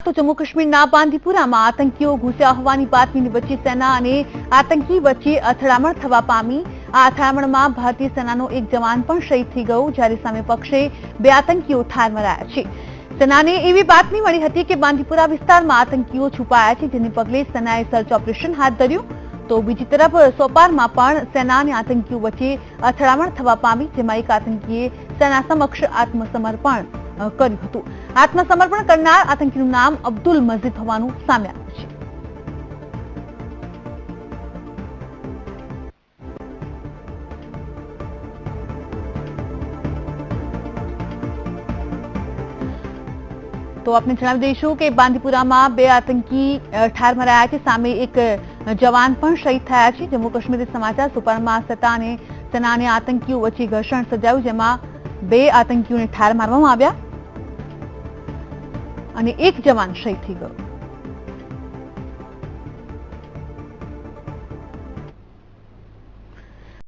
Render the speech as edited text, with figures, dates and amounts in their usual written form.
તો જમ્મુ કાશ્મીરના બાંદીપુરામાં આતંકીઓ ઘૂસ્યા હોવાની બાતમીની વચ્ચે સેના અને આતંકી વચ્ચે અથડામણ થવા પામી। આ અથડામણમાં ભારતીય સેનાનો એક જવાન પણ શહીદ થઈ ગયો, જ્યારે સામે પક્ષે 2 આતંકીઓ ઠાર મરાયા છે। સેનાને એવી બાતમી મળી હતી કે બાંદીપુરા વિસ્તારમાં આતંકીઓ છુપાયા છે, જેને પગલે સેનાએ સર્ચ ઓપરેશન હાથ ધર્યું। તો બીજી તરફ સોપારમાં પણ સેના અને આતંકીઓ વચ્ચે અથડામણ થવા પામી, જેમાં એક આતંકીએ સેના સમક્ષ આત્મસમર્પણ કર્યું હતું। આત્મસમર્પણ કરનાર આતંકીનું નામ અબ્દુલ મજીદ હોવાનું સામે આવ્યું છે। તો આપણે જણાવી દઈશું કે બાંદીપુરામાં 2 આતંકી ઠાર મરાયા છે, સામે એક જવાન પણ શહીદ થયા છે। જમ્મુ કાશ્મીર સમાચાર સોપારમાં સેના અને આતંકીઓ વચ્ચે ઘર્ષણ સર્જાયું, જેમાં 2 આતંકીઓને ઠાર મારવામાં આવ્યા અને એક જવાન શહીદ થઈ ગયો।